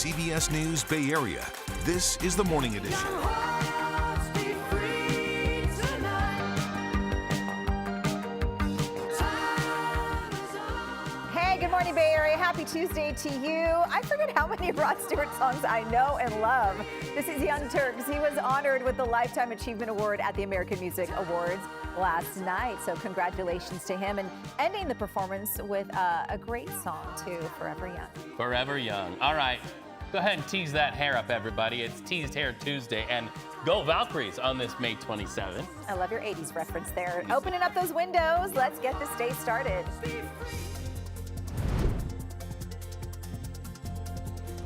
CBS News Bay Area, this is the Morning Edition. Hey, good morning, Bay Area. Happy Tuesday to you. I forget how many Rod Stewart songs I know and love. This is Young Turks. He was honored with the Lifetime Achievement Award at the American Music Awards last night. So congratulations to him, and ending the performance with a great song, too, Forever Young. Forever Young. All right. Go ahead and tease that hair up, everybody. It's Teased Hair Tuesday, and go Valkyries on this May 27th. I love your 80s reference there. Opening up those windows. Let's get this day started.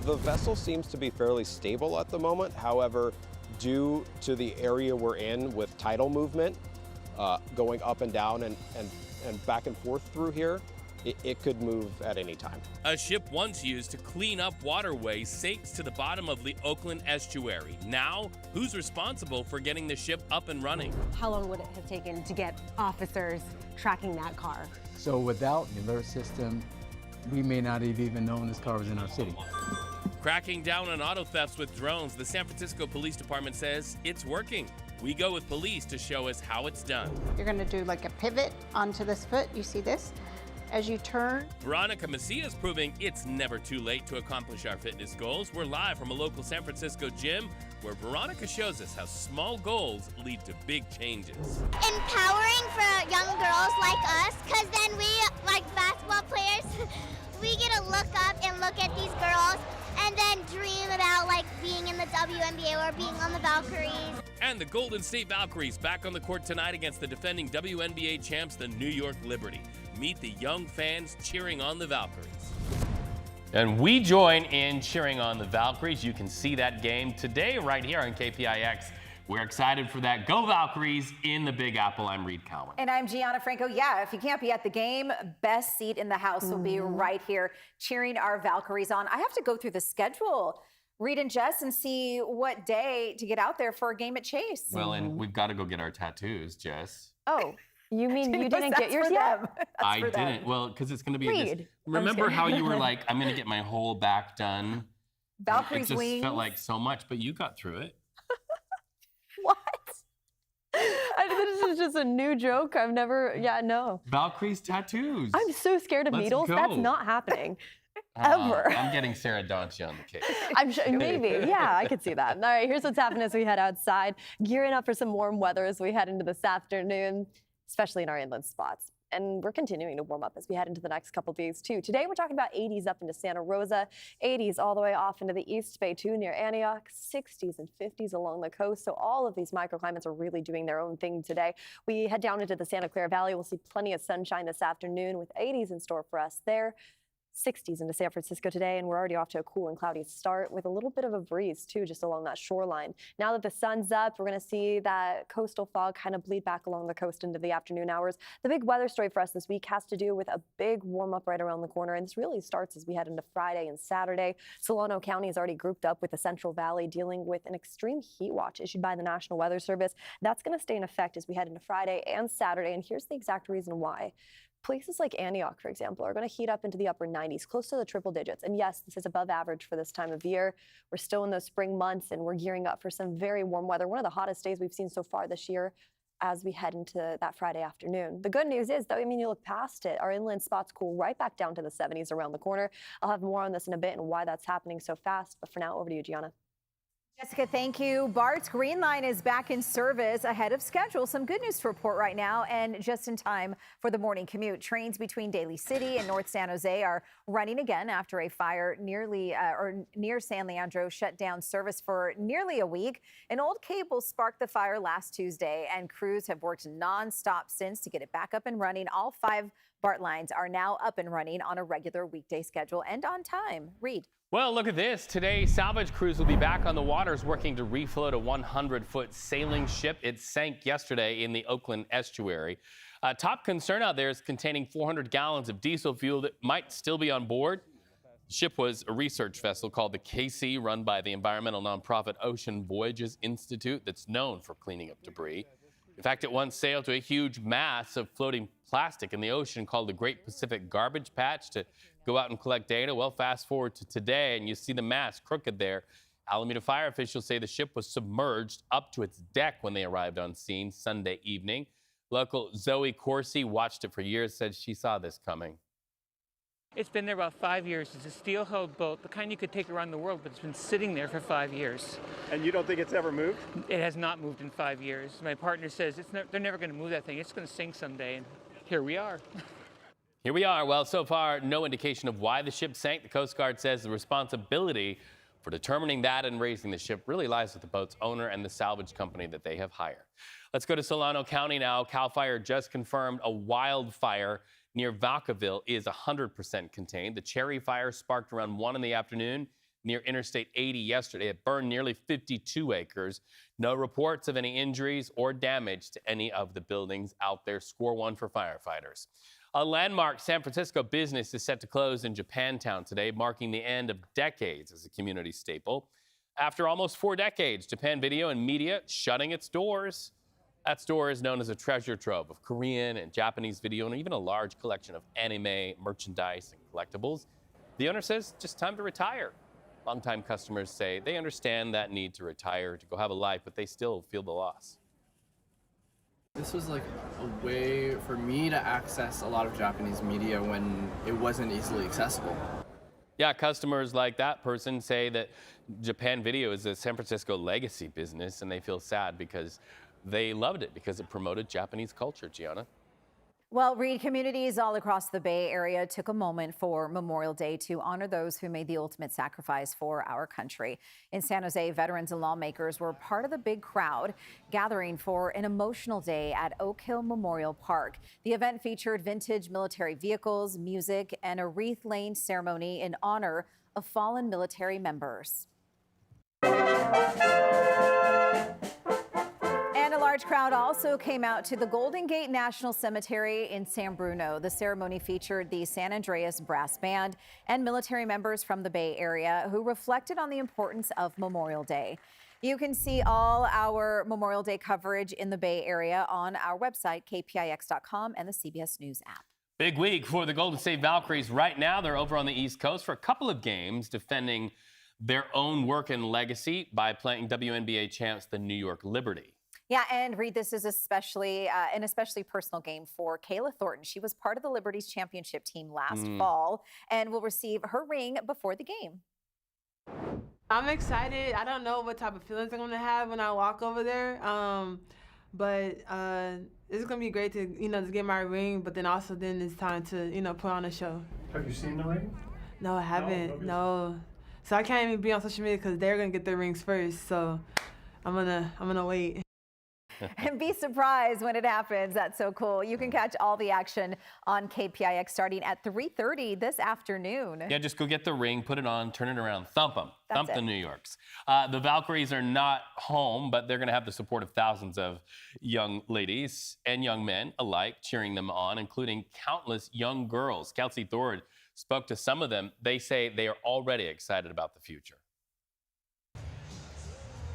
The vessel seems to be fairly stable at the moment. However, due to the area we're in with tidal movement, going up and down and back and forth through here, it could move at any time. A ship once used to clean up waterways sinks to the bottom of the Oakland estuary. Now, who's responsible for getting the ship up and running? How long would it have taken to get officers tracking that car? So without the alert system, we may not have even known this car was in our city. Cracking down on auto thefts with drones, the San Francisco Police Department says it's working. We go with police to show us how it's done. You're going to do like a pivot onto this foot. You see this? As you turn. Veronica Macias proving it's never too late to accomplish our fitness goals. We're live from a local San Francisco gym where Veronica shows us how small goals lead to big changes. Empowering for young girls like us, because then we, like basketball players, we get to look up and look at these girls and then dream about like being in the WNBA or being on the Valkyries. And the Golden State Valkyries back on the court tonight against the defending WNBA champs, the New York Liberty. Meet the young fans cheering on the Valkyries. And we join in cheering on the Valkyries. You can see that game today right here on KPIX. We're excited for that. Go Valkyries in the Big Apple. I'm Reed Cowan. And I'm Gianna Franco. Yeah, if you can't be at the game, best seat in the house will be right here cheering our Valkyries on. I have to go through the schedule, Reed and Jess, and see what day to get out there for a game at Chase. Well, and we've got to go get our tattoos, Jess. Oh. You mean you didn't get yours yet? I didn't. Well, because it's going to be Reed. Remember how you were like, I'm going to get my whole back done? Valkyries wings. It just felt like so much, but you got through it. What? This is just a new joke. I've never, no. Valkyries tattoos. I'm so scared of needles. Go. That's not happening. Ever. I'm getting Sarah Daunchy on the case. I'm sure, maybe. Yeah, I could see that. All right, here's what's happening as we head outside. Gearing up for some warm weather as we head into this afternoon, especially in our inland spots. And we're continuing to warm up as we head into the next couple days, too. Today, we're talking about 80s up into Santa Rosa, 80s all the way off into the East Bay, too, near Antioch, 60s and 50s along the coast. So all of these microclimates are really doing their own thing today. We head down into the Santa Clara Valley. We'll see plenty of sunshine this afternoon with 80s in store for us there. 60s into San Francisco today, and we're already off to a cool and cloudy start with a little bit of a breeze, too, just along that shoreline. Now that the sun's up, we're going to see that coastal fog kind of bleed back along the coast into the afternoon hours. The big weather story for us this week has to do with a big warm-up right around the corner, and this really starts as we head into Friday and Saturday. Solano County is already grouped up with the Central Valley, dealing with an extreme heat watch issued by the National Weather Service. That's going to stay in effect as we head into Friday and Saturday, and here's the exact reason why. Places like Antioch, for example, are going to heat up into the upper 90s, close to the triple digits. And yes, this is above average for this time of year. We're still in those spring months, and we're gearing up for some very warm weather. One of the hottest days we've seen so far this year as we head into that Friday afternoon. The good news is, though, you look past it, our inland spots cool right back down to the 70s around the corner. I'll have more on this in a bit and why that's happening so fast. But for now, over to you, Gianna. Jessica, thank you. BART's Green Line is back in service ahead of schedule. Some good news to report right now, and just in time for the morning commute. Trains between Daly City and North San Jose are running again after a fire near San Leandro shut down service for nearly a week. An old cable sparked the fire last Tuesday, and crews have worked nonstop since to get it back up and running. All 5 BART lines are now up and running on a regular weekday schedule and on time. Reed. Well, look at this. Today, salvage crews will be back on the waters working to refloat a 100-foot sailing ship. It sank yesterday in the Oakland estuary. Top concern out there is containing 400 gallons of diesel fuel that might still be on board. The ship was a research vessel called the KC, run by the environmental nonprofit Ocean Voyages Institute that's known for cleaning up debris. In fact, it once sailed to a huge mass of floating plastic in the ocean called the Great Pacific Garbage Patch to go out and collect data. Well, fast forward to today, and you see the mast crooked there. Alameda fire officials say the ship was submerged up to its deck when they arrived on scene Sunday evening. Local Zoe Corsi watched it for years, said she saw this coming. It's been there about 5 years. It's a steel-hulled boat, the kind you could take around the world, but it's been sitting there for 5 years. And you don't think it's ever moved? It has not moved in 5 years. My partner says they're never going to move that thing. It's going to sink someday, and here we are. Here we are. Well, so far, no indication of why the ship sank. The Coast Guard says the responsibility for determining that and raising the ship really lies with the boat's owner and the salvage company that they have hired. Let's go to Solano County now. CAL FIRE just confirmed a wildfire near Vacaville is 100% contained. The cherry fire sparked around 1 in the afternoon near Interstate 80 yesterday. It burned nearly 52 acres. No reports of any injuries or damage to any of the buildings out there. Score 1 for firefighters. A landmark San Francisco business is set to close in Japantown today, marking the end of decades as a community staple. After almost 4 decades, Japan Video and Media shutting its doors. That store is known as a treasure trove of Korean and Japanese video and even a large collection of anime, merchandise, and collectibles. The owner says just time to retire. Longtime customers say they understand that need to retire, to go have a life, but they still feel the loss. This was like a way for me to access a lot of Japanese media when it wasn't easily accessible. Yeah, customers like that person say that Japan Video is a San Francisco legacy business, and they feel sad because they loved it because it promoted Japanese culture. Gianna? Well, Reed, communities all across the Bay Area took a moment for Memorial Day to honor those who made the ultimate sacrifice for our country. In San Jose, veterans and lawmakers were part of the big crowd gathering for an emotional day at Oak Hill Memorial Park. The event featured vintage military vehicles, music, and a wreath-laying ceremony in honor of fallen military members. And a large crowd also came out to the Golden Gate National Cemetery in San Bruno. The ceremony featured the San Andreas Brass Band and military members from the Bay Area who reflected on the importance of Memorial Day. You can see all our Memorial Day coverage in the Bay Area on our website, KPIX.com, and the CBS News app. Big week for the Golden State Valkyries. Right now, they're over on the East Coast for a couple of games defending their own work and legacy by playing WNBA champs, the New York Liberty. Yeah, and Reed, this is especially an especially personal game for Kayla Thornton. She was part of the Liberty's championship team last fall and will receive her ring before the game. I'm excited. I don't know what type of feelings I'm going to have when I walk over there, but it's going to be great to, to get my ring, but then also then it's time to, put on a show. Have you seen the ring? No, I haven't. No. So I can't even be on social media because they're going to get their rings first, so I'm gonna wait. And be surprised when it happens. That's so cool. You can catch all the action on KPIX starting at 3:30 this afternoon. Yeah, just go get the ring, put it on, turn it around, thump them. Thump the New Yorks. The Valkyries are not home, but they're going to have the support of thousands of young ladies and young men alike cheering them on, including countless young girls. Kelsey Thorne spoke to some of them. They say they are already excited about the future.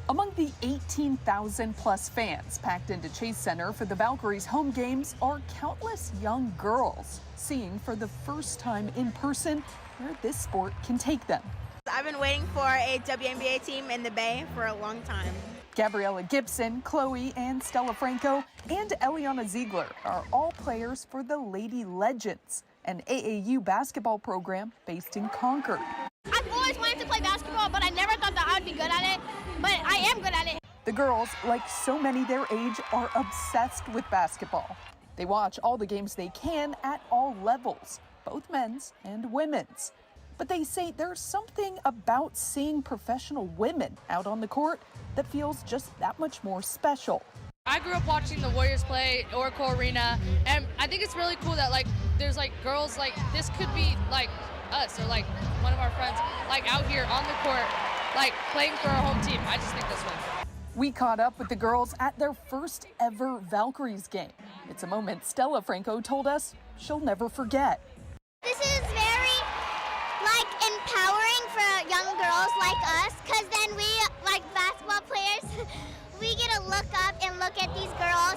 Among the 18,000 plus fans packed into Chase Center for the Valkyries home games are countless young girls seeing for the first time in person where this sport can take them. I've been waiting for a WNBA team in the Bay for a long time. Gabriella Gibson, Chloe and Stella Franco, and Eliana Ziegler are all players for the Lady Legends, an AAU basketball program based in Concord. I've always wanted to play basketball, but I never thought that I would be good at it, but I am good at it. The girls, like so many their age, are obsessed with basketball. They watch all the games they can at all levels, both men's and women's. But they say there's something about seeing professional women out on the court that feels just that much more special. I grew up watching the Warriors play Oracle Arena, and I think it's really cool that there's girls this could be us or one of our friends out here on the court playing for our home team. I just think that's really cool. We caught up with the girls at their first ever Valkyries game. It's a moment Stella Franco told us she'll never forget. This is very empowering for young girls like us, because then we, basketball players, we get to look up and look at these girls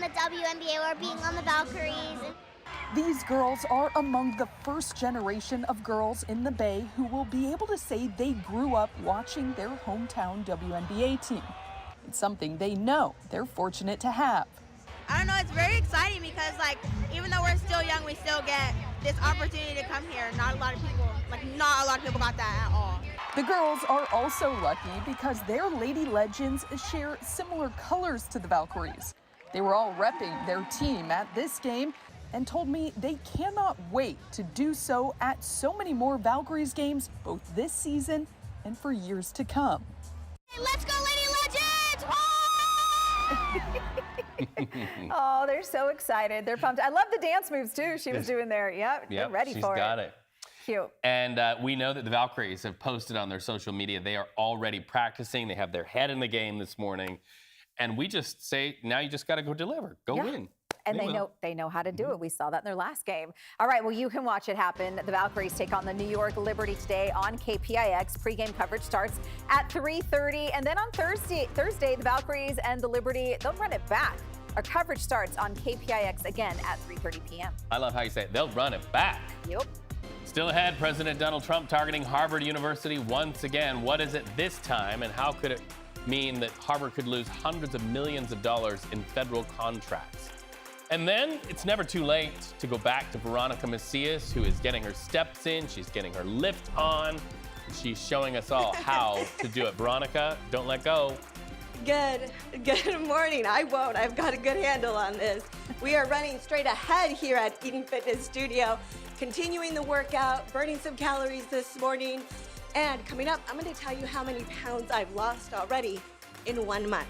the WNBA or being on the Valkyries. These girls are among the first generation of girls in the Bay who will be able to say they grew up watching their hometown WNBA team. It's something they know they're fortunate to have. I don't know, it's very exciting because even though we're still young, we still get this opportunity to come here. Not a lot of people got that at all. The girls are also lucky because their lady legends share similar colors to the Valkyries. They were all repping their team at this game and told me they cannot wait to do so at so many more Valkyries games both this season and for years to come. Hey, let's go, Lady Legends! Oh, they're so excited. They're pumped. I love the dance moves, too, she was doing there. Yep, they're ready for it. She's got it. Cute. And we know that the Valkyries have posted on their social media. They are already practicing. They have their head in the game this morning. And we just say, now you just got to go deliver. Go win. And they know how to do it. We saw that in their last game. All right, well, you can watch it happen. The Valkyries take on the New York Liberty today on KPIX. Pre-game coverage starts at 3:30. And then on Thursday, the Valkyries and the Liberty, they'll run it back. Our coverage starts on KPIX again at 3:30 p.m. I love how you say it. They'll run it back. Yep. Still ahead, President Donald Trump targeting Harvard University once again. What is it this time, and how could it mean that Harvard could lose hundreds of millions of dollars in federal contracts? And then it's never too late to go back to Veronica Macias, who is getting her steps in. She's getting her lift on. She's showing us all how to do it. Veronica, don't let go. Good morning. I won't. I've got a good handle on this. We are running straight ahead here at Eating Fitness Studio, continuing the workout, burning some calories this morning. And coming up, I'm going to tell you how many pounds I've lost already in 1 month.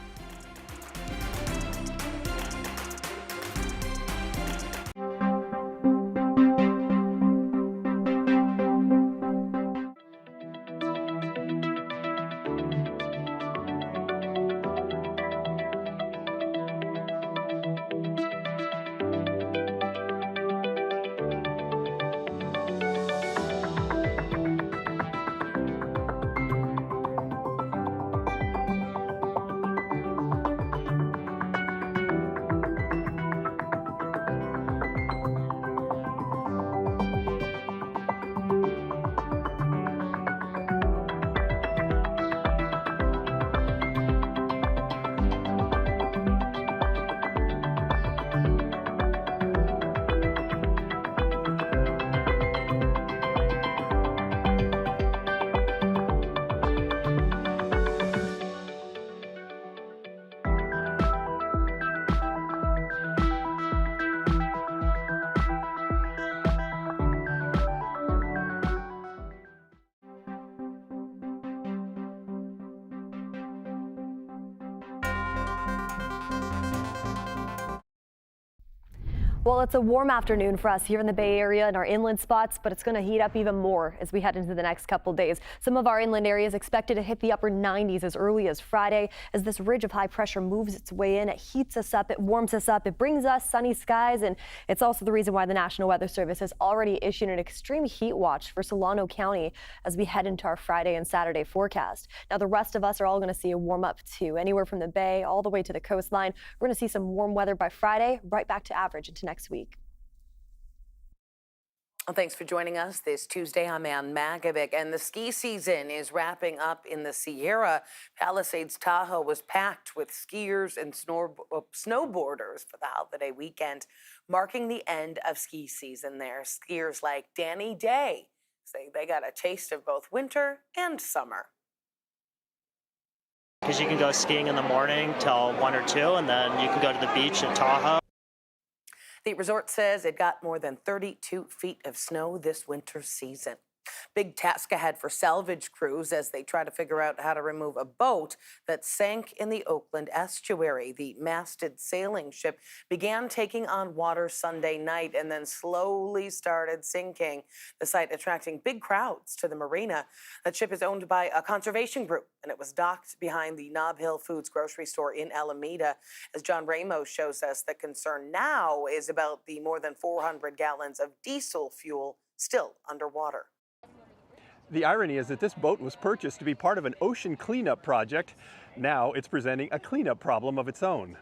Well, it's a warm afternoon for us here in the Bay Area and our inland spots, but it's going to heat up even more as we head into the next couple days. Some of our inland areas expected to hit the upper 90s as early as Friday. As this ridge of high pressure moves its way in, it heats us up, it warms us up, it brings us sunny skies, and it's also the reason why the National Weather Service has already issued an extreme heat watch for Solano County as we head into our Friday and Saturday forecast. Now, the rest of us are all going to see a warm up too, anywhere from the Bay all the way to the coastline. We're going to see some warm weather by Friday, right back to average into next week. Well, thanks for joining us this Tuesday. I'm Ann Magovic, and the ski season is wrapping up in the Sierra. Palisades Tahoe was packed with skiers and snowboarders for the holiday weekend, marking the end of ski season there. Skiers like Danny Day say they got a taste of both winter and summer. Because you can go skiing in the morning till 1 or 2, and then you can go to the beach in Tahoe. The resort says it got more than 32 feet of snow this winter season. Big task ahead for salvage crews as they try to figure out how to remove a boat that sank in the Oakland estuary. The masted sailing ship began taking on water Sunday night and then slowly started sinking, the site attracting big crowds to the marina. That ship is owned by a conservation group, and it was docked behind the Nob Hill Foods grocery store in Alameda. As John Ramos shows us, the concern now is about the more than 400 gallons of diesel fuel still underwater. The irony is that this boat was purchased to be part of an ocean cleanup project. Now it's presenting a cleanup problem of its own.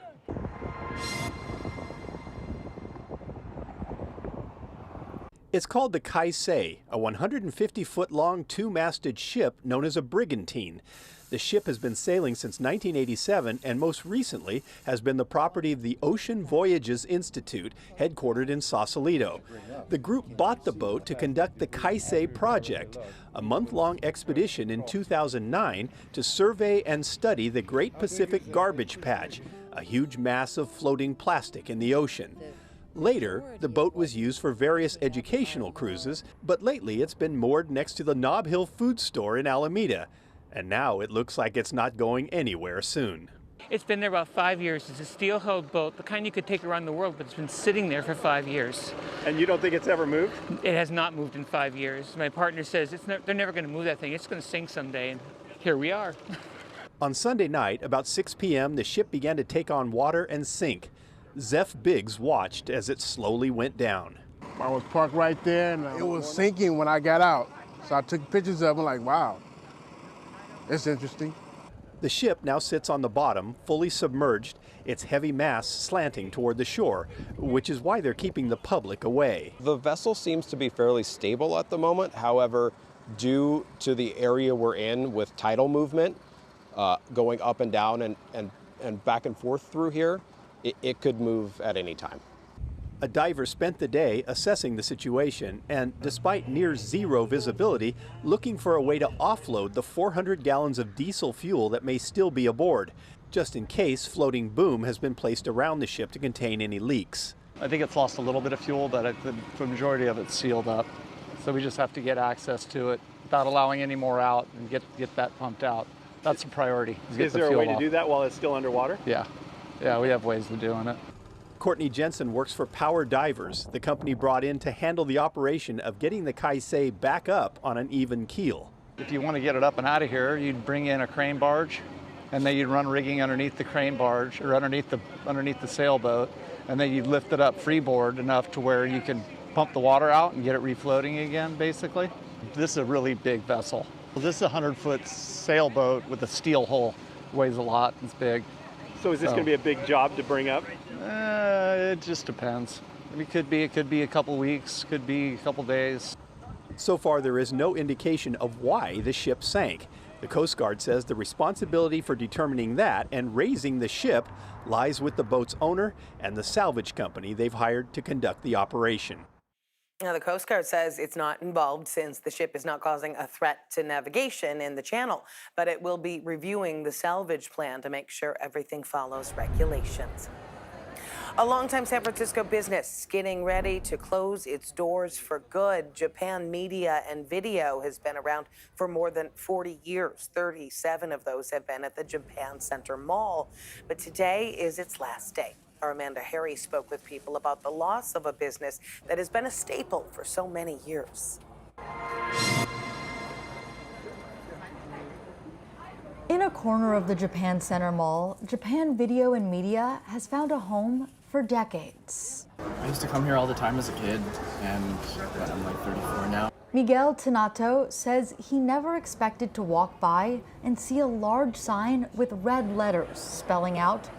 It's called the Kaisei, a 150-foot-long two-masted ship known as a brigantine. The ship has been sailing since 1987 and most recently has been the property of the Ocean Voyages Institute, headquartered in Sausalito. The group bought the boat to conduct the Kaisei project, a month-long expedition in 2009 to survey and study the Great Pacific Garbage Patch, a huge mass of floating plastic in the ocean. Later, the boat was used for various educational cruises, but lately it's been moored next to the Nob Hill food store in Alameda. And now it looks like it's not going anywhere soon. It's been there about 5 years. It's a steel-hulled boat, the kind you could take around the world, but it's been sitting there for 5 years. And you don't think it's ever moved? It has not moved in 5 years. My partner says they're never going to move that thing. It's going to sink someday, and here we are. On Sunday night, about 6 p.m., the ship began to take on water and sink. Zeph Biggs watched as it slowly went down. I was parked right there, and it was sinking when I got out. So I took pictures of it, like, wow, it's interesting. The ship now sits on the bottom, fully submerged, its heavy masts slanting toward the shore, which is why they're keeping the public away. The vessel seems to be fairly stable at the moment. However, due to the area we're in with tidal movement, going up and down and back and forth through here, it could move at any time. A diver spent the day assessing the situation and, despite near zero visibility, looking for a way to offload the 400 gallons of diesel fuel that may still be aboard, just in case floating boom has been placed around the ship to contain any leaks. I think it's lost a little bit of fuel, but the majority of it's sealed up. So we just have to get access to it without allowing any more out and get that pumped out. That's a priority. Is there a way to do that while it's still underwater? Yeah. Yeah, we have ways of doing it. Courtney Jensen works for Power Divers, the company brought in to handle the operation of getting the Kaisei back up on an even keel. If you want to get it up and out of here, you'd bring in a crane barge, and then you'd run rigging underneath the crane barge or underneath the sailboat, and then you'd lift it up freeboard enough to where you can pump the water out and get it refloating again, basically. This is a really big vessel. This is a 100-foot sailboat with a steel hull. Weighs a lot. It's big. So is this going to be a big job to bring up? It just depends. It could be a couple weeks, could be a couple days. So far, there is no indication of why the ship sank. The Coast Guard says the responsibility for determining that and raising the ship lies with the boat's owner and the salvage company they've hired to conduct the operation. Now, the Coast Guard says it's not involved since the ship is not causing a threat to navigation in the channel, but it will be reviewing the salvage plan to make sure everything follows regulations. A longtime San Francisco business getting ready to close its doors for good. Japan Media and Video has been around for more than 40 years. 37 of those have been at the Japan Center Mall. But today is its last day. Our Amanda Harry spoke with people about the loss of a business that has been a staple for so many years. In a corner of the Japan Center Mall, Japan Video and Media has found a home for decades. I used to come here all the time as a kid, and I'm like 34 now. Miguel Tanato says he never expected to walk by and see a large sign with red letters spelling out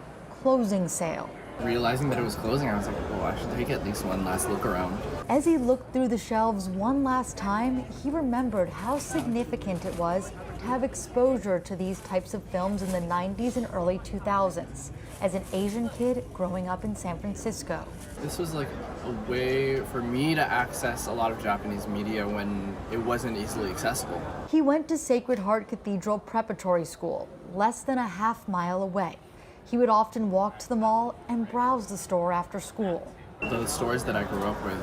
closing sale. Realizing that it was closing, I was like, oh, I should take at least one last look around. As he looked through the shelves one last time, he remembered how significant it was to have exposure to these types of films in the 90s and early 2000s as an Asian kid growing up in San Francisco. This was like a way for me to access a lot of Japanese media when it wasn't easily accessible. He went to Sacred Heart Cathedral Preparatory School, less than a half-mile away. He would often walk to the mall and browse the store after school. The stores that I grew up with,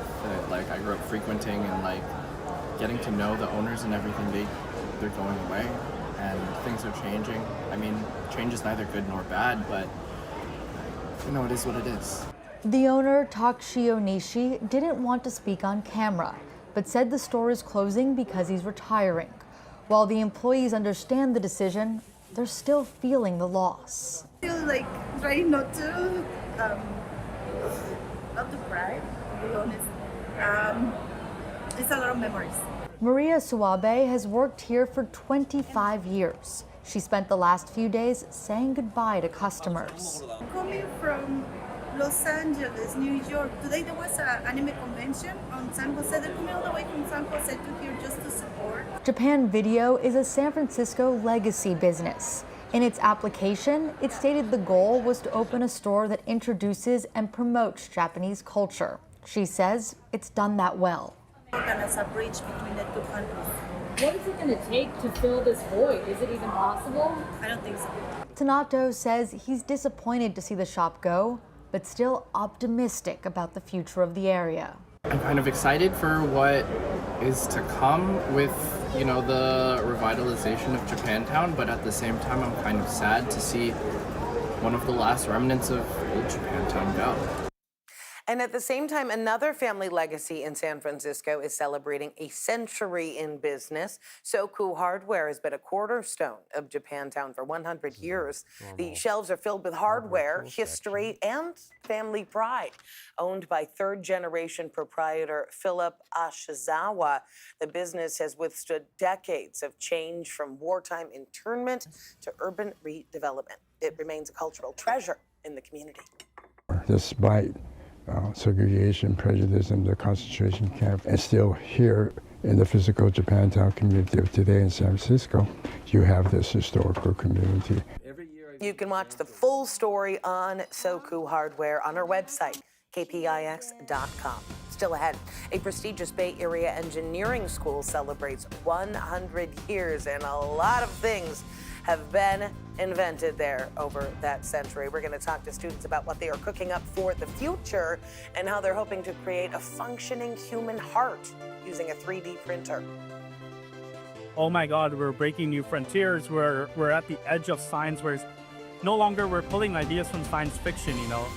I grew up frequenting and getting to know the owners and everything, they're going away and things are changing. I mean, change is neither good nor bad, but it is what it is. The owner, Takshio Nishi, didn't want to speak on camera, but said the store is closing because he's retiring. While the employees understand the decision, they're still feeling the loss. I feel trying not to cry, to be honest. It's a lot of memories. Maria Suabe has worked here for 25 years. She spent the last few days saying goodbye to customers. Coming from Los Angeles, New York. Today there was an anime convention on San Jose. They're coming all the way from San Jose to here just to support. Japan Video is a San Francisco legacy business. In its application, it stated the goal was to open a store that introduces and promotes Japanese culture. She says it's done that well. As a bridge between the two countries. What is it going to take to fill this void? Is it even possible? I don't think so. Tanato says he's disappointed to see the shop go, but still optimistic about the future of the area. I'm kind of excited for what is to come with, you know, the revitalization of Japantown, but at the same time I'm kind of sad to see one of the last remnants of old Japantown go. And at the same time, another family legacy in San Francisco is celebrating a century in business. Soku Hardware has been a cornerstone of Japantown for 100 years. The shelves are filled with hardware, history, and family pride. Owned by third-generation proprietor Philip Ashizawa, the business has withstood decades of change from wartime internment to urban redevelopment. It remains a cultural treasure in the community. Despite segregation, prejudice, and the concentration camp, and still here in the physical Japantown community of today in San Francisco, you have this historical community. You can watch the full story on Soku Hardware on our website, KPIX.com. Still ahead, a prestigious Bay Area engineering school celebrates 100 years, and a lot of things have been invented there over that century. We're going to talk to students about what they are cooking up for the future and how they're hoping to create a functioning human heart using a 3D printer. Oh my God, we're breaking new frontiers. We're at the edge of science where it's no longer we're pulling ideas from science fiction, you know.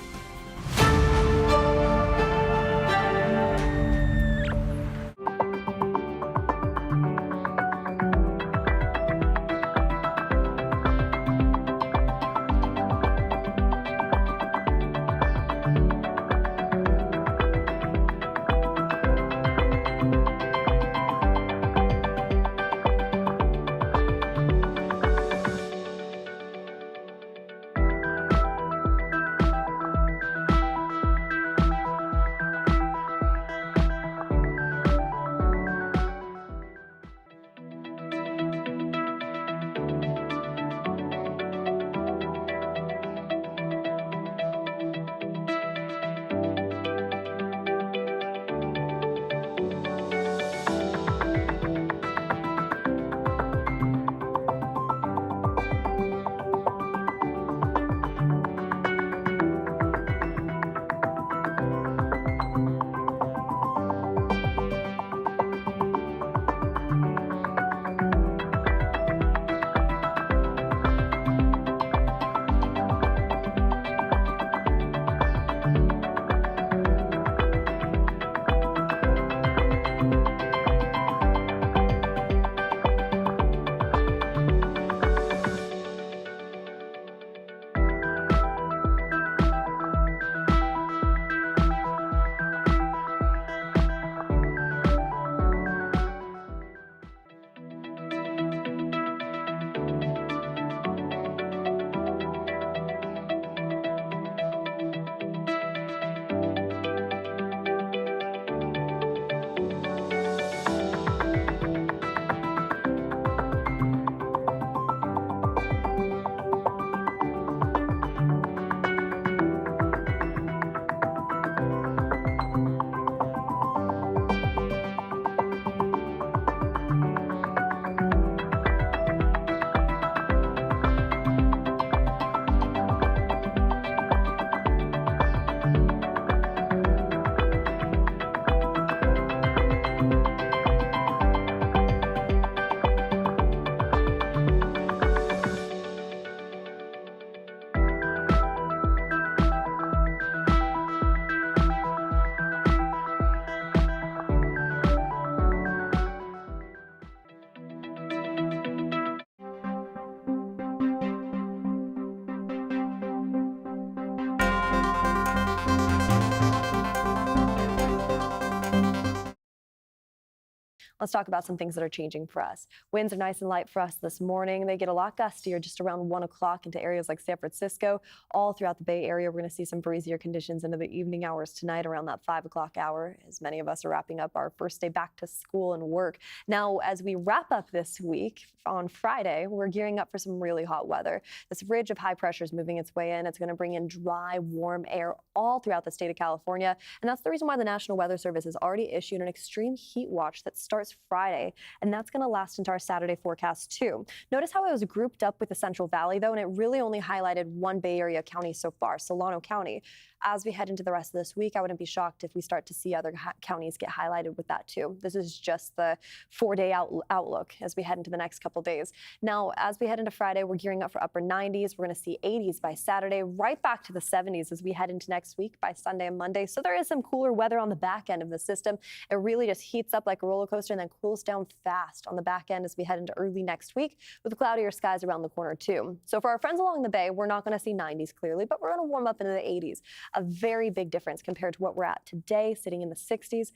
Let's talk about some things that are changing for us. Winds are nice and light for us this morning. They get a lot gustier just around 1 o'clock into areas like San Francisco. All throughout the Bay Area, we're going to see some breezier conditions into the evening hours tonight around that 5 o'clock hour, as many of us are wrapping up our first day back to school and work. Now, as we wrap up this week on Friday, we're gearing up for some really hot weather. This ridge of high pressure is moving its way in. It's going to bring in dry, warm air all throughout the state of California. And that's the reason why the National Weather Service has already issued an extreme heat watch that starts Friday, and that's going to last into our Saturday forecast too. Notice how it was grouped up with the Central Valley though, and it really only highlighted one Bay Area county so far, Solano County. As we head into the rest of this week, I wouldn't be shocked if we start to see other counties get highlighted with that too. This is just the 4-day outlook as we head into the next couple days. Now, as we head into Friday, we're gearing up for upper 90s. We're going to see 80s by Saturday, right back to the 70s as we head into next week by Sunday and Monday. So there is some cooler weather on the back end of the system. It really just heats up like a roller coaster and then cools down fast on the back end as we head into early next week with cloudier skies around the corner too. So for our friends along the Bay, we're not going to see 90s clearly, but we're going to warm up into the 80s. A very big difference compared to what we're at today, sitting in the 60s.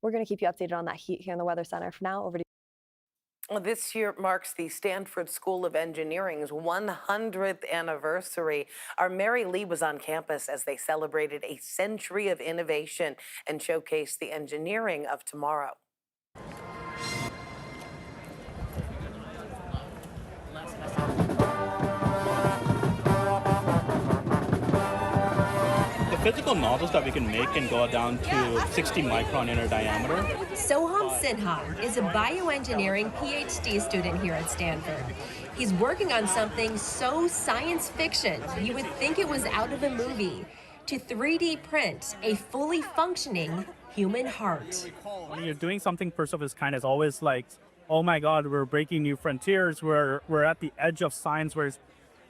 We're going to keep you updated on that heat here in the Weather Center. For now, over to you. Well, this year marks the Stanford School of Engineering's 100th anniversary. Our Mary Lee was on campus as they celebrated a century of innovation and showcased the engineering of tomorrow. Physical models that we can make can go down to 60 micron inner diameter. Soham Sinha is a bioengineering PhD student here at Stanford. He's working on something so science fiction, you would think it was out of a movie, to 3D print a fully functioning human heart. When you're doing something first of its kind, it's always like, oh my God, we're breaking new frontiers. We're at the edge of science where it's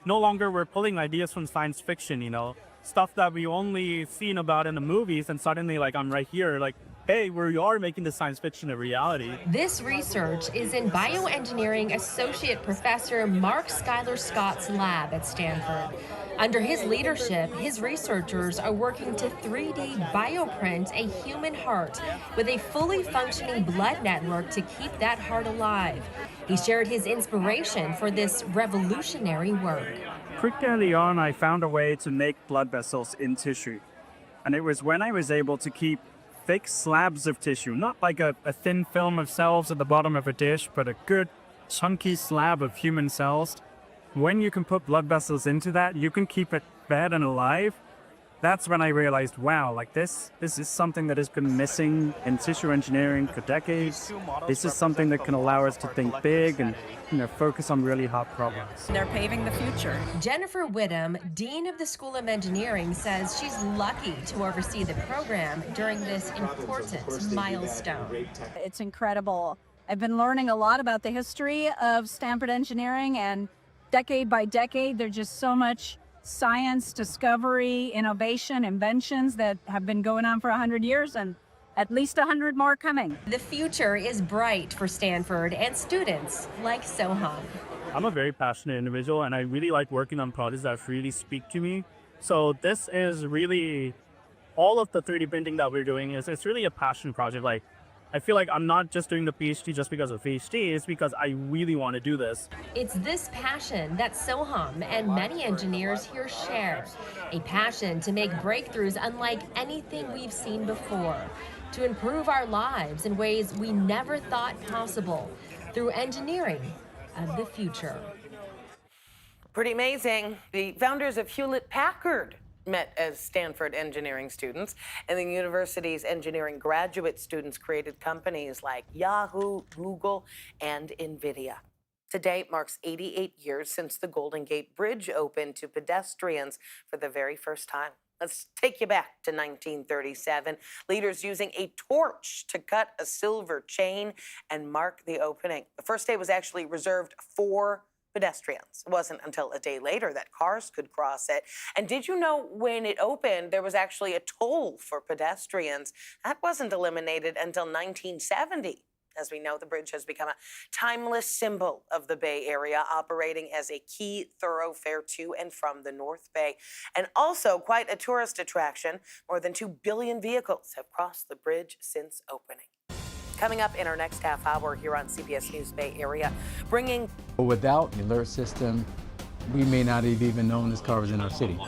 no longer we're pulling ideas from science fiction, you know. Stuff that we only seen about in the movies, and suddenly like I'm right here like, hey, we are making the science fiction a reality. This research is in bioengineering associate professor Mark Schuyler Scott's lab at Stanford. Under his leadership, his researchers are working to 3D bioprint a human heart with a fully functioning blood network to keep that heart alive. He shared his inspiration for this revolutionary work. Pretty early on, I found a way to make blood vessels in tissue. And it was when I was able to keep thick slabs of tissue, not like a thin film of cells at the bottom of a dish, but a good chunky slab of human cells. When you can put blood vessels into that, you can keep it fed and alive. That's when I realized, wow, like this is something that has been missing in tissue engineering for decades. This is something that can allow us to think big and, you know, focus on really hard problems. They're paving the future. Jennifer Whittam, Dean of the School of Engineering, says she's lucky to oversee the program during this important milestone. It's incredible. I've been learning a lot about the history of Stanford engineering, and decade by decade, there's just so much science, discovery, innovation, inventions that have been going on for 100 years, and at least 100 more coming. The future is bright for Stanford and students like Soham. I'm a very passionate individual, and I really like working on projects that really speak to me. So this is really, all of the 3D printing that we're doing it's really a passion project. Like, I feel like I'm not just doing the PhD just because of PhD, it's because I really want to do this. It's this passion that Soham and many engineers here share. A passion to make breakthroughs unlike anything we've seen before, to improve our lives in ways we never thought possible through engineering of the future. Pretty amazing. The founders of Hewlett-Packard met as Stanford engineering students, and the university's engineering graduate students created companies like Yahoo, Google, and NVIDIA. Today marks 88 years since the Golden Gate Bridge opened to pedestrians for the very first time. Let's take you back to 1937. Leaders using a torch to cut a silver chain and mark the opening. The first day was actually reserved for pedestrians. It wasn't until a day later that cars could cross it. And did you know when it opened, there was actually a toll for pedestrians? That wasn't eliminated until 1970. As we know, the bridge has become a timeless symbol of the Bay Area, operating as a key thoroughfare to and from the North Bay, and also quite a tourist attraction. More than 2 billion vehicles have crossed the bridge since opening. Coming up in our next half hour here on CBS News Bay Area, bringing... Without the alert system, we may not have even known this car was in our city.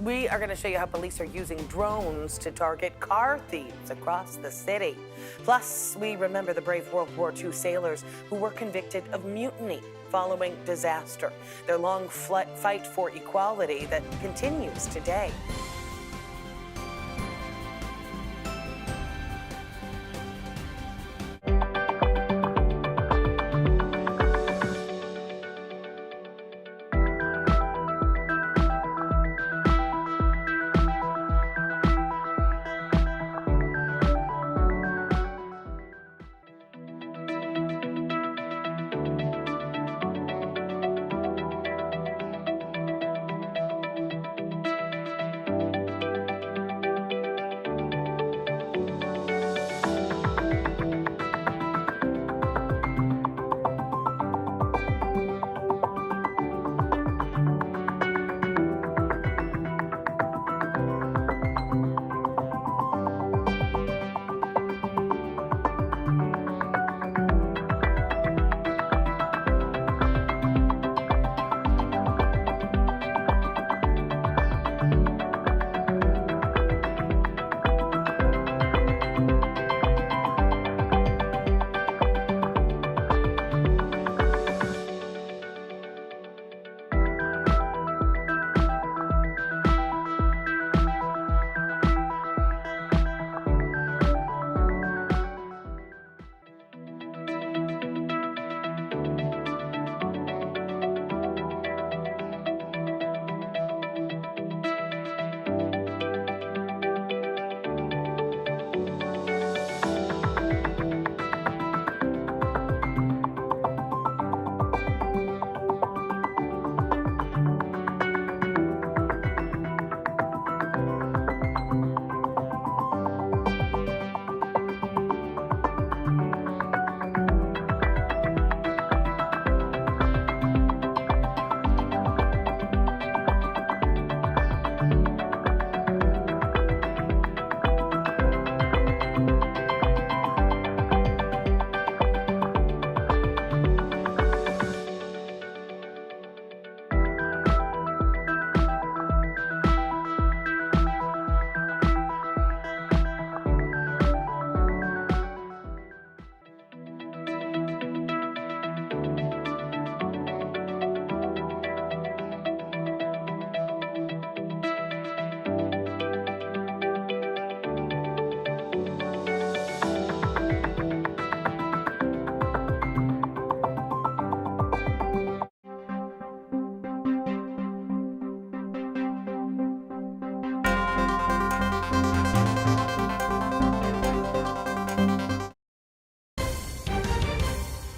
We are going to show you how police are using drones to target car thieves across the city. Plus, we remember the brave World War II sailors who were convicted of mutiny following disaster. Their long fight for equality that continues today.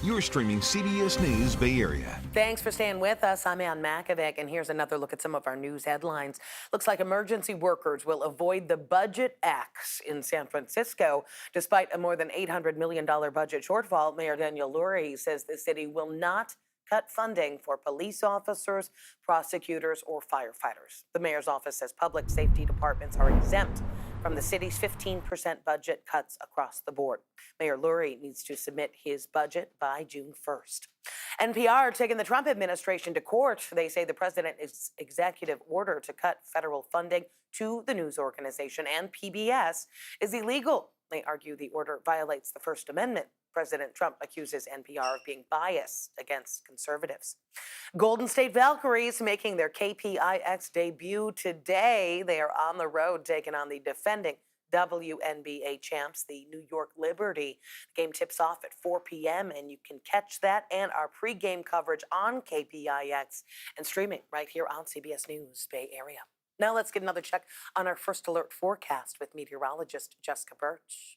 You're streaming CBS News Bay Area. Thanks for staying with us. I'm Ann Makovic, and here's another look at some of our news headlines. Looks like emergency workers will avoid the budget axe in San Francisco. Despite a more than $800 million budget shortfall, Mayor Daniel Laureate says the city will not cut funding for police officers, prosecutors, or firefighters. The mayor's office says public safety departments are exempt from the city's 15% budget cuts across the board. Mayor Laureate needs to submit his budget by June 1st. NPR taking the Trump administration to court. They say the president's executive order to cut federal funding to the news organization and PBS is illegal. They argue the order violates the First Amendment. President Trump accuses NPR of being biased against conservatives. Golden State Valkyries making their KPIX debut today. They are on the road taking on the defending WNBA champs, the New York Liberty. The game tips off at 4 p.m. and you can catch that and our pregame coverage on KPIX and streaming right here on CBS News Bay Area. Now let's get another check on our first alert forecast with meteorologist Jessica Birch.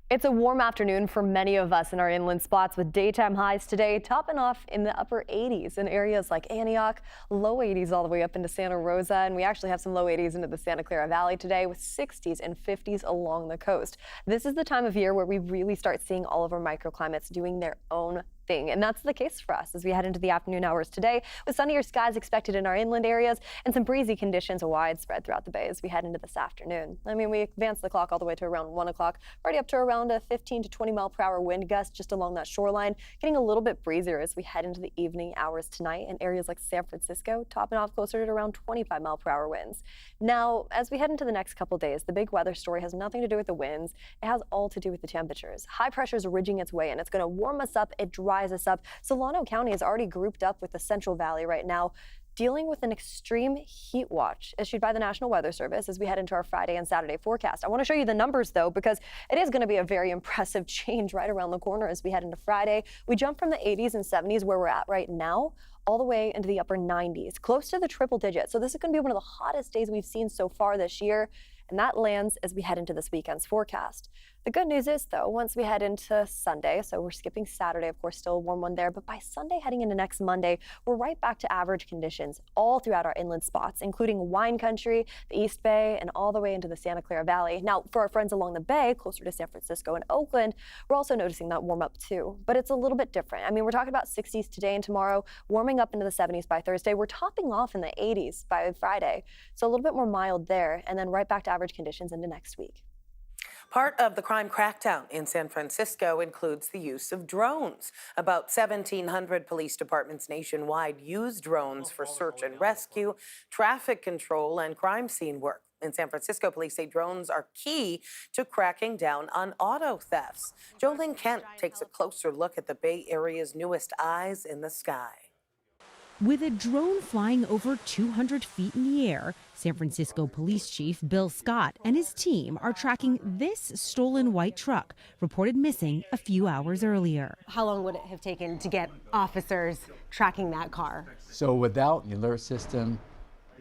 It's a warm afternoon for many of us in our inland spots with daytime highs today topping off in the upper 80s in areas like Antioch, low 80s all the way up into Santa Rosa, and we actually have some low 80s into the Santa Clara Valley today with 60s and 50s along the coast. This is the time of year where we really start seeing all of our microclimates doing their own thing. And that's the case for us as we head into the afternoon hours today, with sunnier skies expected in our inland areas and some breezy conditions widespread throughout the bay as we head into this afternoon. I mean, we advance the clock all the way to around 1 o'clock, already up to around a 15 to 20 mile per hour wind gust just along that shoreline, getting a little bit breezier as we head into the evening hours tonight in areas like San Francisco, topping off closer to around 25 mile per hour winds. Now, as we head into the next couple days, the big weather story has nothing to do with the winds. It has all to do with the temperatures. High pressure is ridging its way in. It's going to warm us up. It dries us up. Solano County is already grouped up with the Central Valley right now, dealing with an extreme heat watch issued by the National Weather Service as we head into our Friday and Saturday forecast. I want to show you the numbers, though, because it is going to be a very impressive change right around the corner as we head into Friday. We jump from the 80s and 70s where we're at right now all the way into the upper 90s, close to the triple digits. So this is going to be one of the hottest days we've seen so far this year. And that lands as we head into this weekend's forecast. The good news is, though, once we head into Sunday, so we're skipping Saturday, of course, still a warm one there, but by Sunday heading into next Monday, we're right back to average conditions all throughout our inland spots, including wine country, the East Bay, and all the way into the Santa Clara Valley. Now, for our friends along the bay, closer to San Francisco and Oakland, we're also noticing that warm up too, but it's a little bit different. I mean, we're talking about 60s today and tomorrow, warming up into the 70s by Thursday. We're topping off in the 80s by Friday, so a little bit more mild there, and then right back to average conditions into next week. Part of the crime crackdown in San Francisco includes the use of drones. About 1,700 police departments nationwide use drones for search and rescue, traffic control, and crime scene work. In San Francisco, police say drones are key to cracking down on auto thefts. Jolene Kent takes a closer look at the Bay Area's newest eyes in the sky. With a drone flying over 200 feet in the air, San Francisco Police Chief Bill Scott and his team are tracking this stolen white truck, reported missing a few hours earlier. How long would it have taken to get officers tracking that car? So without the alert system,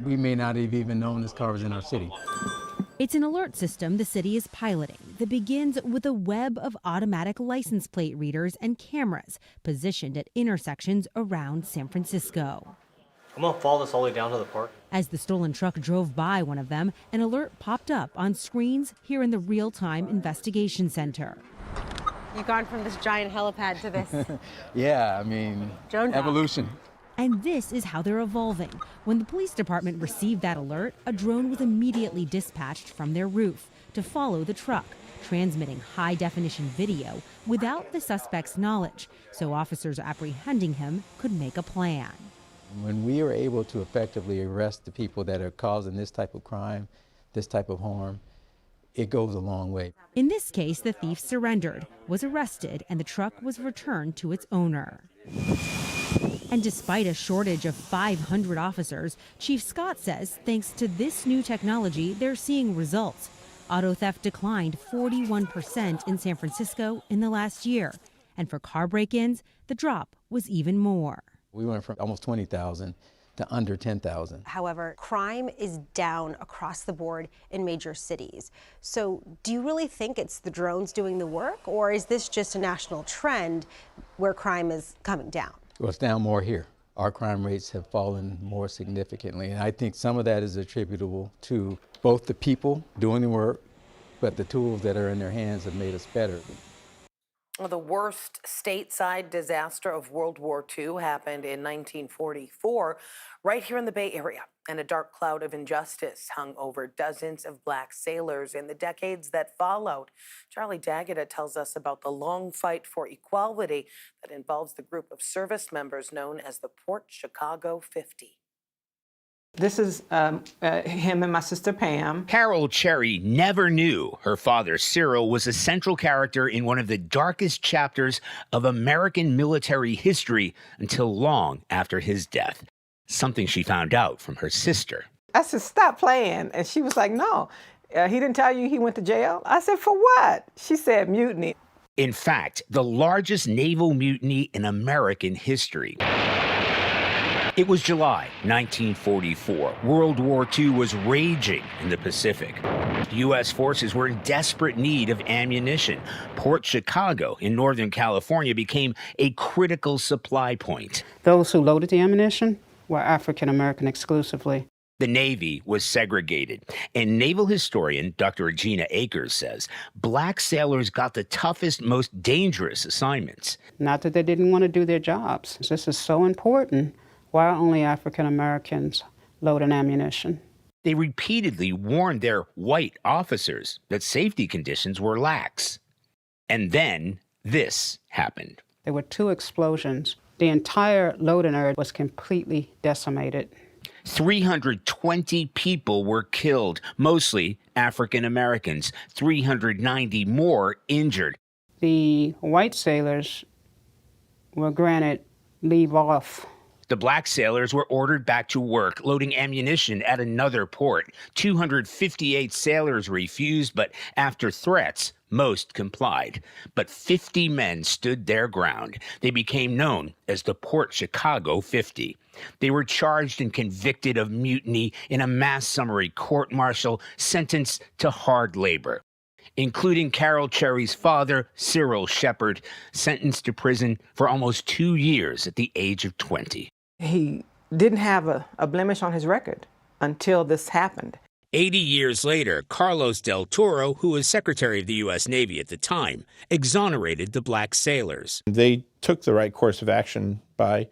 we may not have even known this car was in our city. It's an alert system the city is piloting that begins with a web of automatic license plate readers and cameras positioned at intersections around San Francisco. I'm gonna follow this all the way down to the park. As the stolen truck drove by one of them, an alert popped up on screens here in the real-time investigation center. You've gone from this giant helipad to this. Yeah, I mean, drone evolution. And this is how they're evolving. When the police department received that alert, a drone was immediately dispatched from their roof to follow the truck, transmitting high-definition video without the suspect's knowledge, so officers apprehending him could make a plan. When we are able to effectively arrest the people that are causing this type of crime, this type of harm, it goes a long way. In this case, the thief surrendered, was arrested, and the truck was returned to its owner. And despite a shortage of 500 officers, Chief Scott says thanks to this new technology, they're seeing results. Auto theft declined 41% in San Francisco in the last year. And for car break-ins, the drop was even more. We went from almost 20,000 to under 10,000. However, crime is down across the board in major cities. So do you really think it's the drones doing the work, or is this just a national trend where crime is coming down? Well, it's down more here. Our crime rates have fallen more significantly, and I think some of that is attributable to both the people doing the work, but the tools that are in their hands have made us better. Well, the worst stateside disaster of World War II happened in 1944, right here in the Bay Area, and a dark cloud of injustice hung over dozens of Black sailors in the decades that followed. Charlie D'Agata tells us about the long fight for equality that involves the group of service members known as the Port Chicago 50. This is him and my sister Pam. Carol Cherry never knew her father Cyril was a central character in one of the darkest chapters of American military history until long after his death. Something she found out from her sister. I said, stop playing. And she was like, no, he didn't tell you he went to jail? I said, for what? She said, mutiny. In fact, the largest naval mutiny in American history. It was July 1944. World War II was raging in the Pacific. U.S. forces were in desperate need of ammunition. Port Chicago in Northern California became a critical supply point. Those who loaded the ammunition were African American exclusively. The Navy was segregated, and naval historian Dr. Regina Akers says black sailors got the toughest, most dangerous assignments. Not that they didn't want to do their jobs. This is so important. Why are only African Americans loading ammunition? They repeatedly warned their white officers that safety conditions were lax. And then this happened. There were 2 explosions. The entire loading area was completely decimated. 320 people were killed, mostly African Americans, 390 more injured. The white sailors were granted leave off. The black sailors were ordered back to work, loading ammunition at another port. 258 sailors refused, but after threats, most complied. But 50 men stood their ground. They became known as the Port Chicago 50. They were charged and convicted of mutiny in a mass summary court-martial, sentenced to hard labor, including Carol Cherry's father, Cyril Shepard, sentenced to prison for almost 2 years at the age of 20. He didn't have a blemish on his record until this happened. 80 years later, Carlos Del Toro, who was Secretary of the U.S. Navy at the time, exonerated the black sailors. They took the right course of action by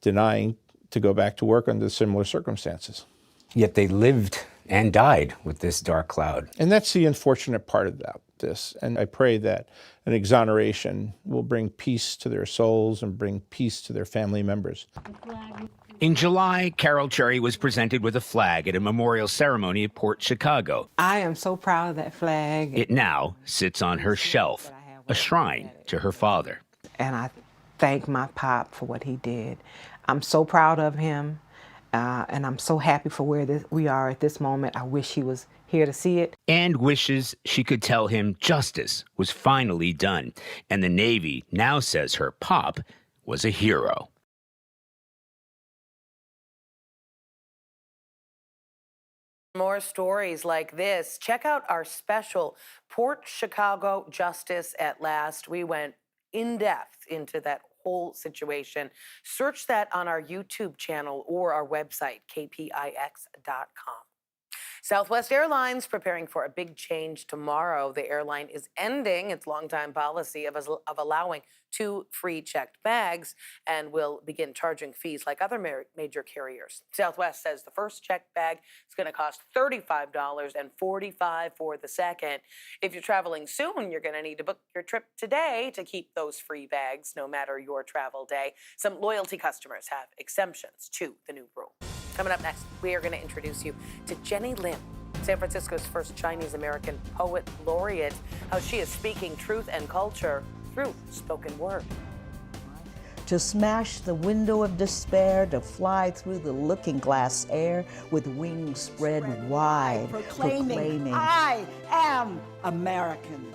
denying to go back to work under similar circumstances. Yet they lived and died with this dark cloud. And that's the unfortunate part about this. And I pray that an exoneration will bring peace to their souls and bring peace to their family members. In July, Carol Cherry was presented with a flag at a memorial ceremony at Port Chicago. I am so proud of that flag. It now sits on her shelf, a shrine to her father. And I thank my pop for what he did. I'm so proud of him, and I'm so happy for where we are at this moment. I wish he was here to see it. And wishes she could tell him justice was finally done. And the Navy now says her pop was a hero. More stories like this. Check out our special Port Chicago Justice at Last. We went in depth into that whole situation. Search that on our YouTube channel or our website, kpix.com. Southwest Airlines preparing for a big change tomorrow. The airline is ending its longtime policy of allowing 2 free checked bags and will begin charging fees like other major carriers. Southwest says the first checked bag is going to cost $35 and $45 for the second. If you're traveling soon, you're going to need to book your trip today to keep those free bags no matter your travel day. Some loyalty customers have exemptions to the new rule. Coming up next, we are going to introduce you to Jenny Lim, San Francisco's first Chinese-American poet laureate, how she is speaking truth and culture through spoken word. To smash the window of despair, to fly through the looking glass air with wings spread wide, proclaiming, I am American.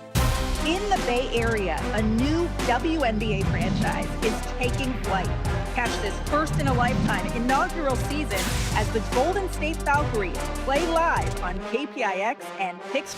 In the Bay Area, a new WNBA franchise is taking flight. Catch this first-in-a-lifetime inaugural season as the Golden State Valkyries play live on KPIX and PIX+.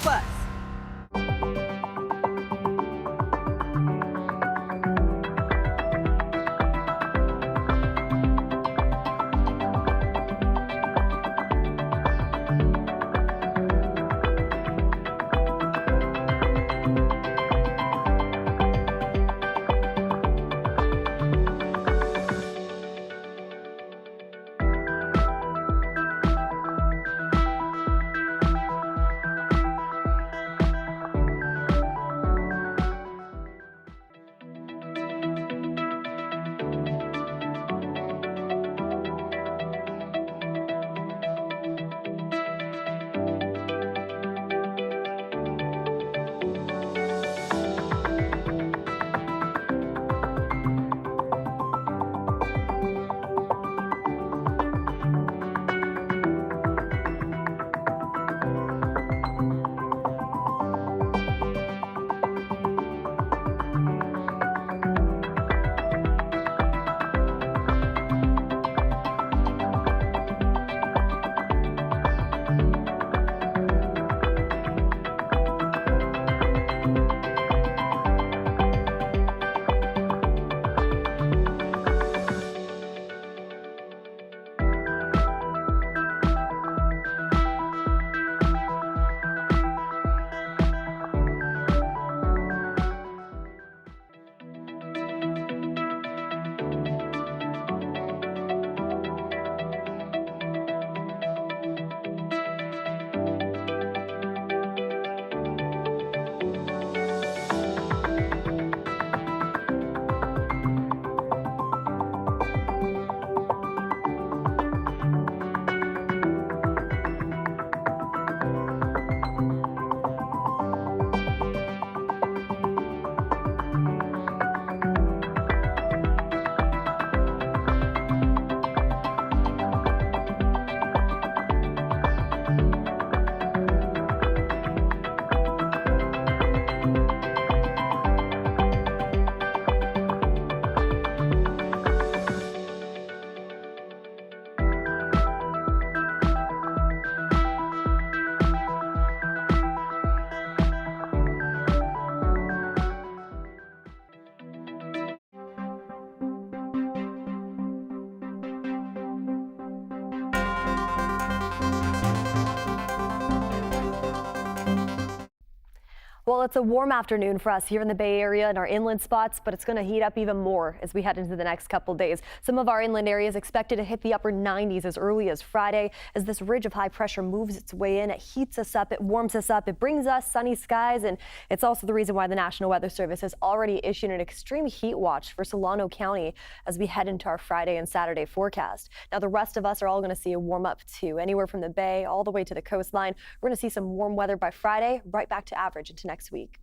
Well, it's a warm afternoon for us here in the Bay Area and our inland spots, but it's going to heat up even more as we head into the next couple days. Some of our inland areas expected to hit the upper 90s as early as Friday. As this ridge of high pressure moves its way in, it heats us up, it warms us up, it brings us sunny skies, and it's also the reason why the National Weather Service has already issued an extreme heat watch for Solano County as we head into our Friday and Saturday forecast. Now, the rest of us are all going to see a warm up too, anywhere from the Bay all the way to the coastline. We're going to see some warm weather by Friday, right back to average into next week.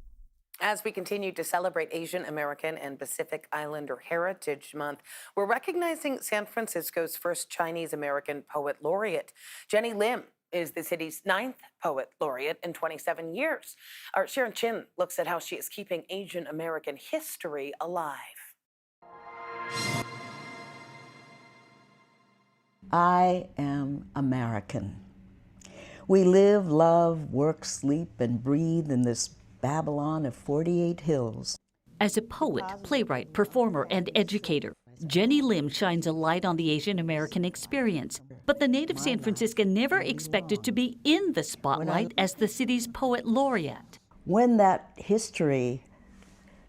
As we continue to celebrate Asian American and Pacific Islander Heritage Month, we're recognizing San Francisco's first Chinese American poet laureate. Jenny Lim is the city's 9th poet laureate in 27 years. Our Sharon Chin looks at how she is keeping Asian American history alive. I am American. We live, love, work, sleep, and breathe in this Babylon of 48 hills. As a poet, playwright, performer, and educator, Jenny Lim shines a light on the Asian American experience. But the native San Franciscan never expected to be in the spotlight as the city's poet laureate. When that history,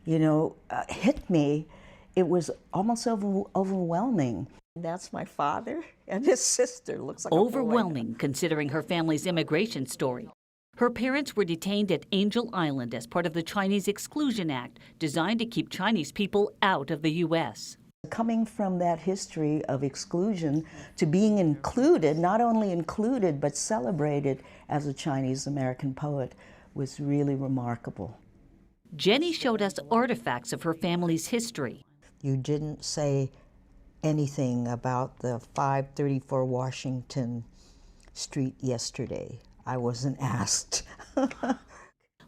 hit me, it was almost overwhelming. That's my father and his sister. Looks like overwhelming, considering her family's immigration story. Her parents were detained at Angel Island as part of the Chinese Exclusion Act, designed to keep Chinese people out of the U.S. Coming from that history of exclusion to being included, not only included, but celebrated as a Chinese American poet was really remarkable. Jenny showed us artifacts of her family's history. You didn't say anything about the 534 Washington Street yesterday. I wasn't asked.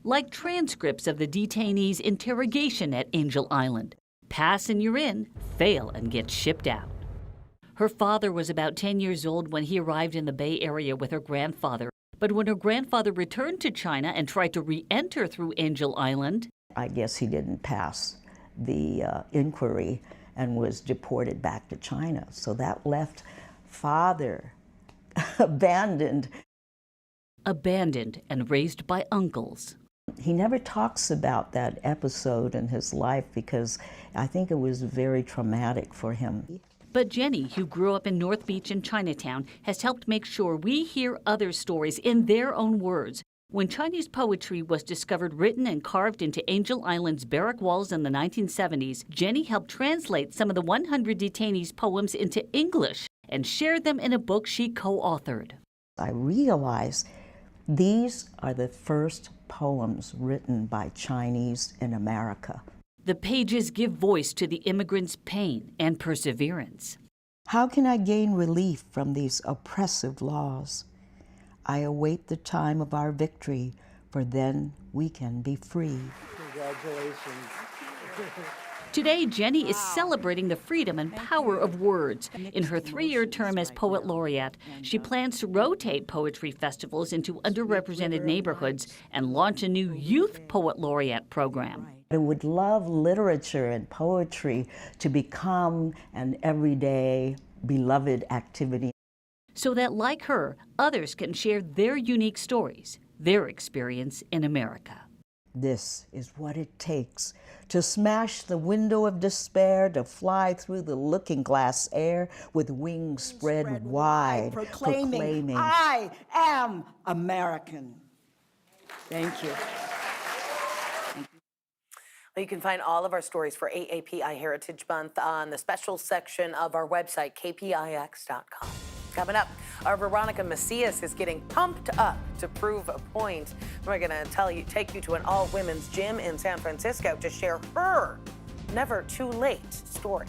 Like transcripts of the detainees' interrogation at Angel Island. Pass and you're in, fail and get shipped out. Her father was about 10 years old when he arrived in the Bay Area with her grandfather. But when her grandfather returned to China and tried to re-enter through Angel Island, I guess he didn't pass the inquiry and was deported back to China. So that left father abandoned and raised by uncles. He never talks about that episode in his life because I think it was very traumatic for him. But Jenny, who grew up in North Beach and Chinatown, has helped make sure we hear other stories in their own words. When Chinese poetry was discovered written and carved into Angel Island's barrack walls in the 1970s, Jenny helped translate some of the 100 detainees' poems into English and shared them in a book she co-authored. I realized these are the first poems written by Chinese in America. The pages give voice to the immigrants' pain and perseverance. How can I gain relief from these oppressive laws? I await the time of our victory, for then we can be free. Congratulations. Today, Jenny is celebrating the freedom and power of words. In her 3-year term as poet laureate, she plans to rotate poetry festivals into underrepresented neighborhoods and launch a new youth poet laureate program. I would love literature and poetry to become an everyday, beloved activity. So that, like her, others can share their unique stories, their experience in America. This is what it takes to smash the window of despair, to fly through the looking-glass air with wings spread wide, proclaiming, I am American. Thank you. Well, you can find all of our stories for AAPI Heritage Month on the special section of our website, kpix.com. Coming up, our Veronica Macias is getting pumped up to prove a point. We're going to take you to an all-women's gym in San Francisco to share her never too late story.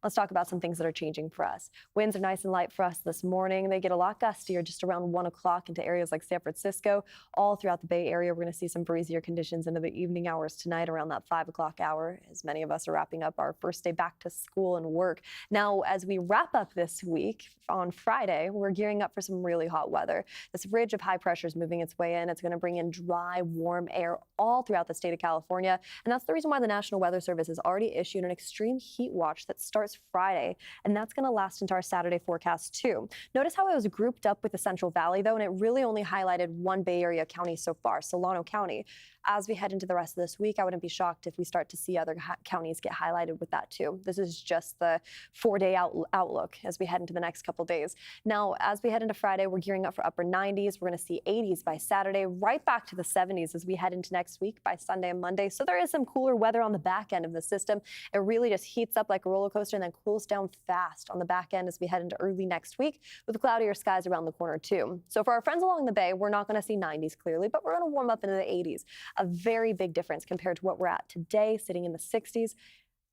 Let's talk about some things that are changing for us. Winds are nice and light for us this morning. They get a lot gustier just around 1 o'clock into areas like San Francisco. All throughout the Bay Area, we're going to see some breezier conditions into the evening hours tonight around that 5 o'clock hour, as many of us are wrapping up our first day back to school and work. Now, as we wrap up this week on Friday, we're gearing up for some really hot weather. This ridge of high pressure is moving its way in. It's going to bring in dry, warm air all throughout the state of California. And that's the reason why the National Weather Service has already issued an extreme heat watch that starts Friday. And that's going to last into our Saturday forecast, too. Notice how it was grouped up with the Central Valley, though, and it really only highlighted one Bay Area county so far, Solano County. As we head into the rest of this week, I wouldn't be shocked if we start to see other counties get highlighted with that, too. This is just the 4-day outlook as we head into the next couple days. Now, as we head into Friday, we're gearing up for upper 90s. We're going to see 80s by Saturday, right back to the 70s as we head into next week by Sunday and Monday. So there is some cooler weather on the back end of the system. It really just heats up like a roller coaster and then cools down fast on the back end as we head into early next week with cloudier skies around the corner, too. So for our friends along the bay, we're not going to see 90s clearly, but we're going to warm up into the 80s. A very big difference compared to what we're at today, sitting in the 60s.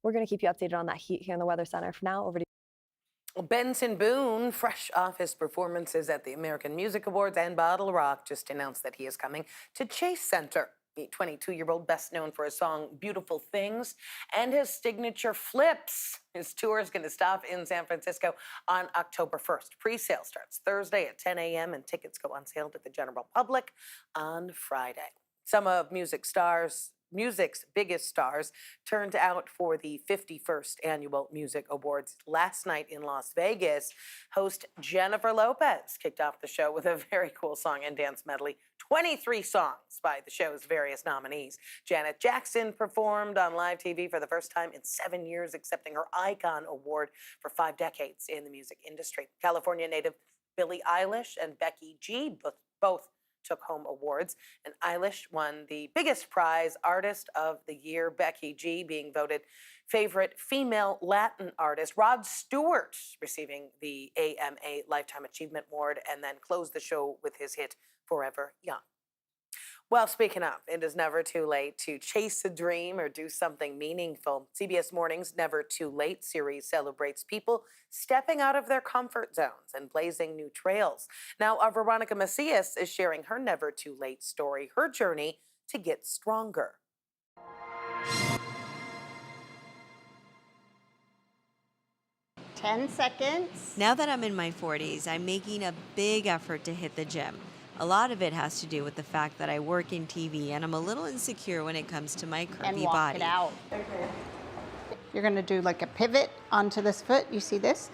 We're going to keep you updated on that heat here in the Weather Center. For now, over to you. Benson Boone, fresh off his performances at the American Music Awards and Bottle Rock, just announced that he is coming to Chase Center. The 22-year-old, best known for his song Beautiful Things and his signature flips. His tour is going to stop in San Francisco on October 1st. Pre-sale starts Thursday at 10 a.m. and tickets go on sale to the general public on Friday. Some of music's biggest stars turned out for the 51st Annual Music Awards last night in Las Vegas. Host Jennifer Lopez kicked off the show with a very cool song and dance medley. 23 songs by the show's various nominees. Janet Jackson performed on live TV for the first time in 7 years, accepting her Icon Award for 5 decades in the music industry. California native Billie Eilish and Becky G both took home awards, and Eilish won the biggest prize, Artist of the Year, Becky G being voted favorite female Latin artist, Rod Stewart receiving the AMA Lifetime Achievement Award, and then closed the show with his hit Forever Young. Well, speaking of, it is never too late to chase a dream or do something meaningful. CBS Morning's Never Too Late series celebrates people stepping out of their comfort zones and blazing new trails. Now, our Veronica Macias is sharing her Never Too Late story, her journey to get stronger. Ten seconds. Now that I'm in my 40s, I'm making a big effort to hit the gym. A lot of it has to do with the fact that I work in TV and I'm a little insecure when it comes to my curvy and walk body. It out. Okay. You're going to do like a pivot onto this foot. You see this?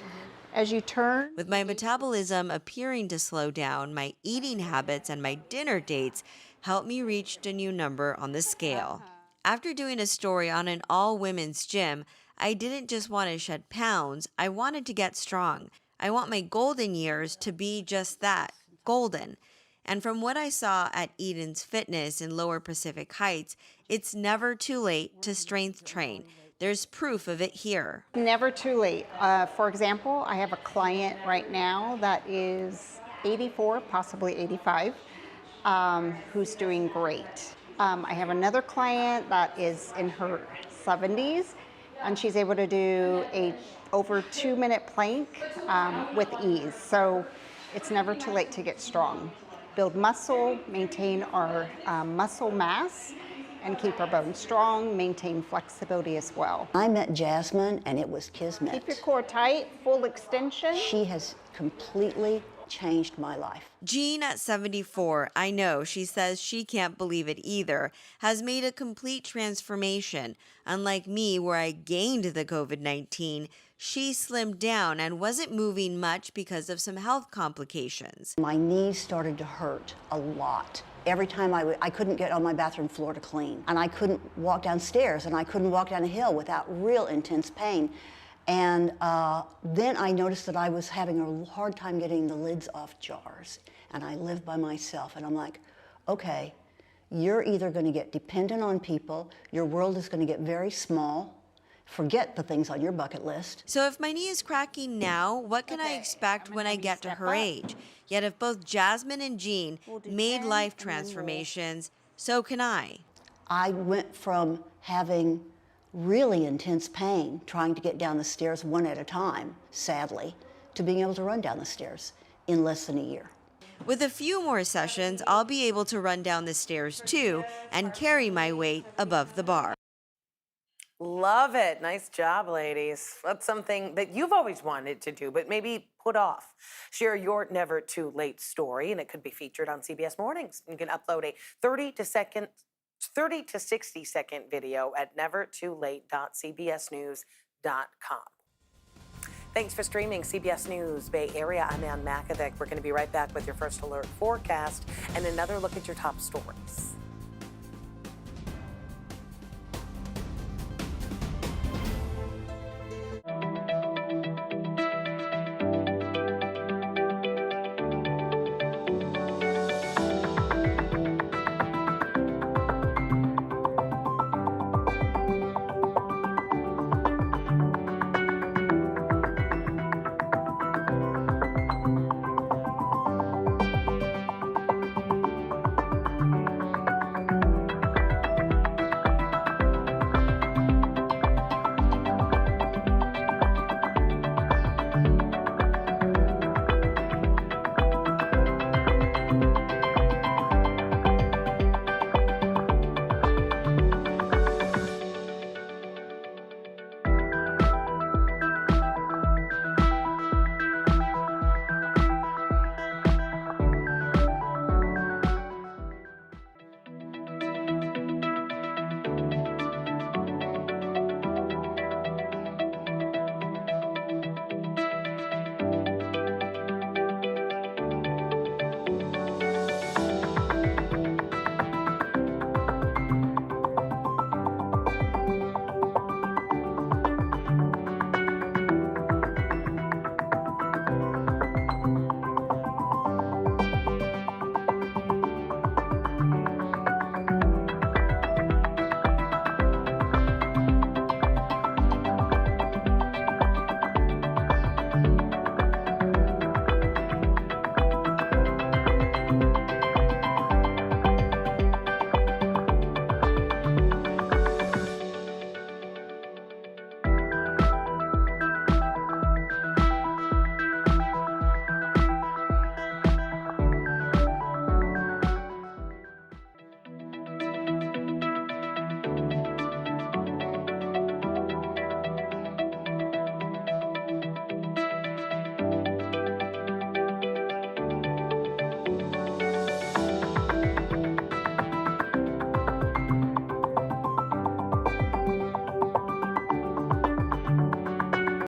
As you turn. With my metabolism appearing to slow down, my eating habits and my dinner dates helped me reach a new number on the scale. After doing a story on an all-women's gym, I didn't just want to shed pounds, I wanted to get strong. I want my golden years to be just that, golden. And from what I saw at Eden's Fitness in Lower Pacific Heights, it's never too late to strength train. There's proof of it here. Never too late. For example, I have a client right now that is 84, possibly 85, who's doing great. I have another client that is in her 70s, and she's able to do a over 2-minute plank with ease. So it's never too late to get strong. Build muscle, maintain our muscle mass, and keep our bones strong, maintain flexibility as well. I met Jasmine and it was kismet. Keep your core tight, full extension. She has completely changed my life. Jean at 74, I know, she says she can't believe it either, has made a complete transformation. Unlike me, where I gained the COVID-19, she slimmed down and wasn't moving much because of some health complications. My knees started to hurt a lot. Every time I couldn't get on my bathroom floor to clean, and I couldn't walk downstairs, and I couldn't walk down a hill without real intense pain. And then I noticed that I was having a hard time getting the lids off jars, and I live by myself, and I'm like, okay, you're either going to get dependent on people, your world is going to get very small, forget the things on your bucket list. So if my knee is cracking now, what can I expect when I get to her age? Yet if both Jasmine and Jean made life transformations, so can I. I went from having really intense pain trying to get down the stairs one at a time, sadly, to being able to run down the stairs in less than a year. With a few more sessions, I'll be able to run down the stairs too and carry my weight above the bar. Love it. Nice job, ladies. That's something that you've always wanted to do, but maybe put off. Share your never too late story, and it could be featured on CBS Mornings. You can upload a 30 to 60 second video at nevertoolate.cbsnews.com. Thanks for streaming CBS News Bay Area. I'm Ann Makovic. We're going to be right back with your first alert forecast and another look at your top stories.